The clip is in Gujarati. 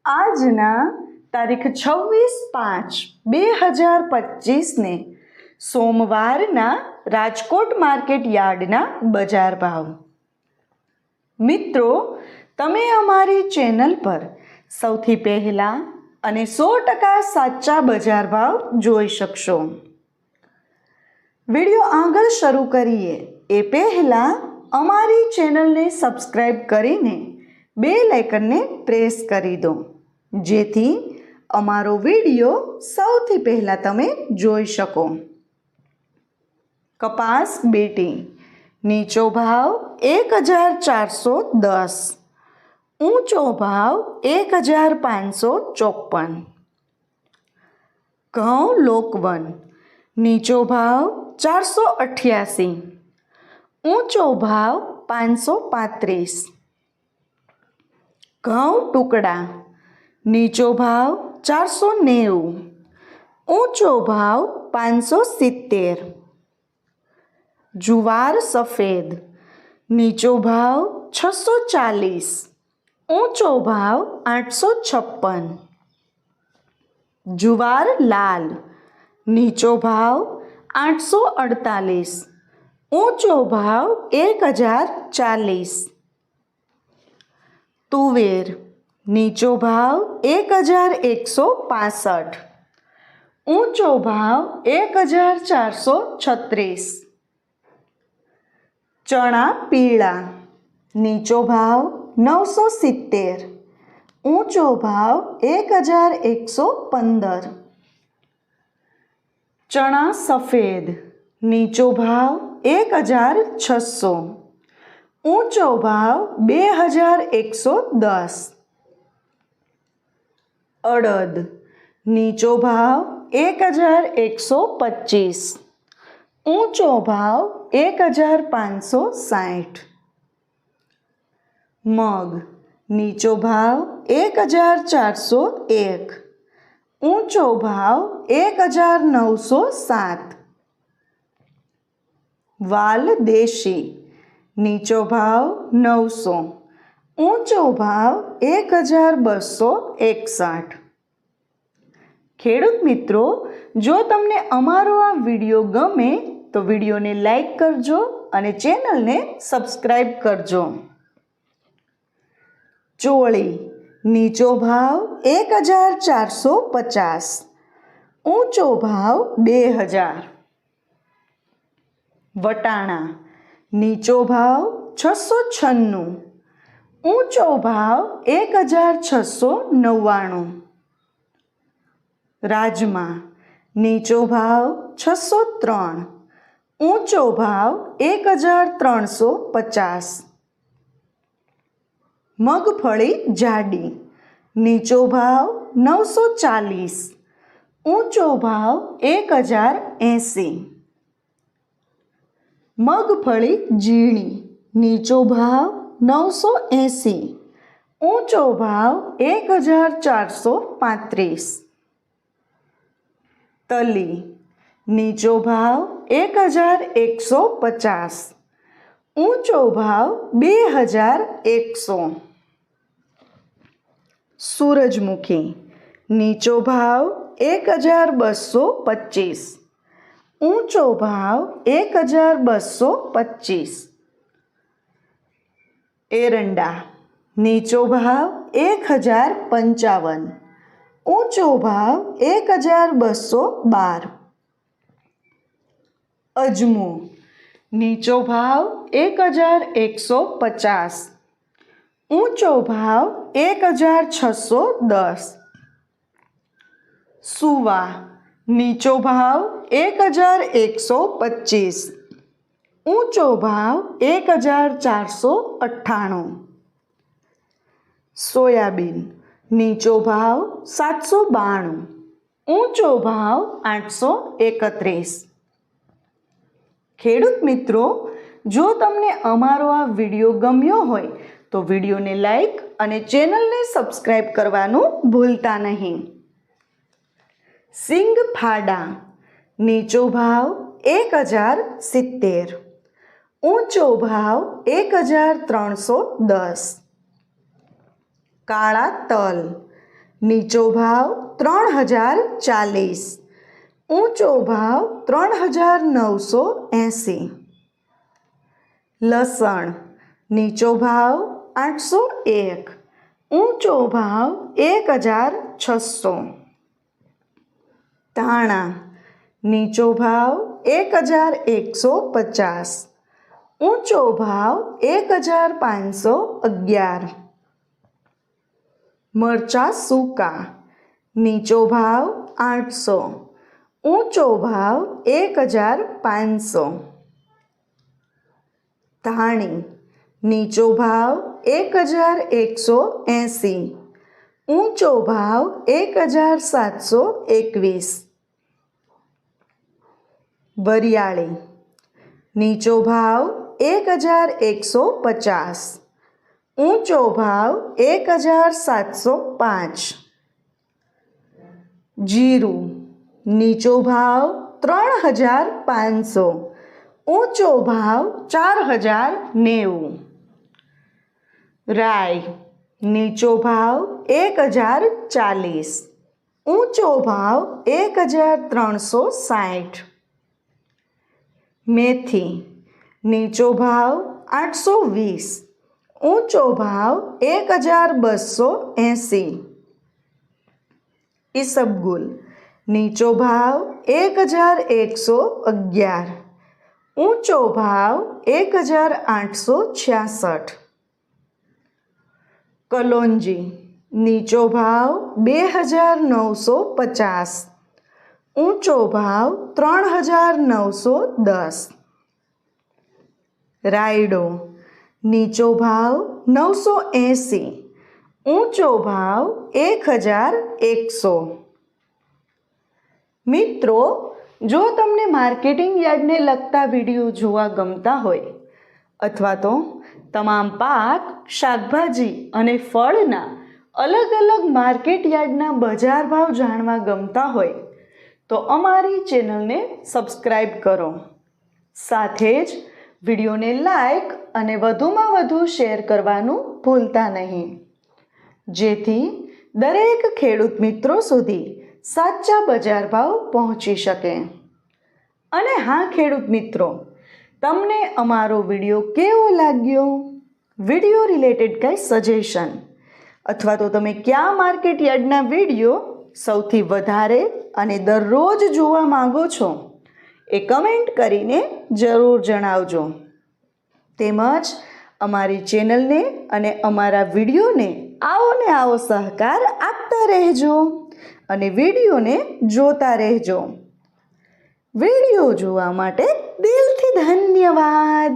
આજના તારીખ 26/5/2025 સોમવારના રાજકોટ માર્કેટ યાર્ડના બજાર ભાવ. મિત્રો, તમે અમારી ચેનલ પર સૌથી પહેલાં અને 100% સાચા બજાર ભાવ જોઈ શકશો. વિડીયો આગળ શરૂ કરીએ એ પહેલાં અમારી ચેનલને સબસ્ક્રાઈબ કરીને બેલ આઇકનને પ્રેસ કરી દો, જેથી અમારો વિડીયો સૌથી પહેલાં તમે જોઈ શકો. કપાસ બેટી નીચો ભાવ 1410, ઊંચો ભાવ 1554. ઘઉં લોકવન નીચો ભાવ 488, ઊંચો ભાવ 535. ઘઉં ટુકડા નીચો ભાવ 490, ઊંચો ભાવ 570. જુવાર સફેદ નીચો ભાવ 640, ઊંચો ભાવ 856. જુવાર લાલ નીચો ભાવ 848, ઊંચો ભાવ 1040. તુવેર નીચો ભાવ 1165, ઊંચો ભાવ 1436. ચણા પીળા નીચો ભાવ 970, ઊંચો ભાવ 1115. ચણા સફેદ નીચો ભાવ 1600, ઊંચો ભાવ 2110. અડદ નીચો ભાવ 1125, ઊંચો ભાવ 1560. મગ નીચો ભાવ 1401, ઊંચો ભાવ 1907. વાલ દેશી નીચો ભાવ 900, ઊંચો ભાવ 1261. ખેડૂત મિત્રો, જો તમને અમારો આ વિડીયો ગમે તો વિડીયોને લાઈક કરજો અને ચેનલને સબસ્ક્રાઈબ કરજો. ચોળી નીચો ભાવ 1450, ઊંચો ભાવ 2000. વટાણા નીચો ભાવ 696, ઊંચો ભાવ 1699. રાજમા નીચો ભાવ 603, ઊંચો ભાવ 1350. મગફળી જાડી નીચો ભાવ 940, ઊંચો ભાવ 1080. મગફળી ઝીણી નીચો ભાવ 980, ઊંચો ભાવ 1435. તલી નીચો ભાવ 1150, ઊંચો ભાવ 2100. સૂરજમુખી નીચો ભાવ 1225, ઊંચો ભાવ 1225. એરંડા નીચો ભાવ 1055, ઊંચો ભાવ 1212. અજમો નીચો ભાવ 1150, ઊંચો ભાવ 1610. સુવા નીચો ભાવ 1125, ઊંચો ભાવ 1498. સોયાબીન નીચો ભાવ 792, ઊંચો ભાવ 831. ખેડૂત મિત્રો, જો તમને અમારો આ વિડીયો ગમ્યો હોય તો વિડીયોને લાઈક અને ચેનલને સબસ્ક્રાઈબ કરવાનું ભૂલતા નહીં. સિંગ ફાડા નીચો ભાવ 1070, ઊંચો ભાવ 1310. કાળા તલ નીચો ભાવ 3040, ઊંચો ભાવ 3980. લસણ નીચો ભાવ 801, ઊંચો ભાવ 1600. ધાણા નીચો ભાવ 1150, ઊંચો ભાવ 1511. મરચાં સૂકા નીચો ભાવ 800, ઊંચો ભાવ 1500. ધાણી નીચો ભાવ 1180, ઊંચો ભાવ 1721. વરિયાળી નીચો ભાવ 1150, ઊંચો ભાવ 1705. જીરું નીચો ભાવ 3500, ઊંચો ભાવ 4090. રાઈ નીચો ભાવ 1040, ઊંચો ભાવ 1360. મેથી નીચો ભાવ 820, ઊંચો ભાવ 1280. ઈસબગુલ નીચો ભાવ 1111, ઊંચો ભાવ 1866. કલોંજી નીચો ભાવ 2950, ઊંચો ભાવ 3910. રાયડો નીચો ભાવ 980, ઊંચો ભાવ 1100. મિત્રો, જો તમને માર્કેટિંગ યાર્ડને લગતા વિડીયો જોવા ગમતા હોય અથવા તો તમામ પાક, શાકભાજી અને ફળના અલગ અલગ માર્કેટ યાર્ડના બજાર ભાવ જાણવા ગમતા હોય તો અમારી ચેનલને સબસ્ક્રાઈબ કરો. સાથે જ વિડીયોને લાઈક અને વધુમાં વધુ શેર કરવાનું ભૂલતા નહીં, જેથી દરેક ખેડૂત મિત્રો સુધી સાચા બજાર ભાવ પહોંચી શકે. અને હા ખેડૂત મિત્રો, તમને અમારો વિડીયો કેવો લાગ્યો? વિડીયો રિલેટેડ કંઈ સજેશન અથવા તો તમે કયા માર્કેટ યાર્ડના વિડીયો સૌથી વધારે અને દરરોજ જોવા માંગો છો એ કમેન્ટ કરીને જરૂર જણાવજો. તેમજ અમારી ચેનલને અને અમારા વિડીયોને આવો સહકાર આપતા રહેજો અને વિડીયોને જોતા રહેજો. વિડીયો જોવા માટે દિલથી ધન્યવાદ.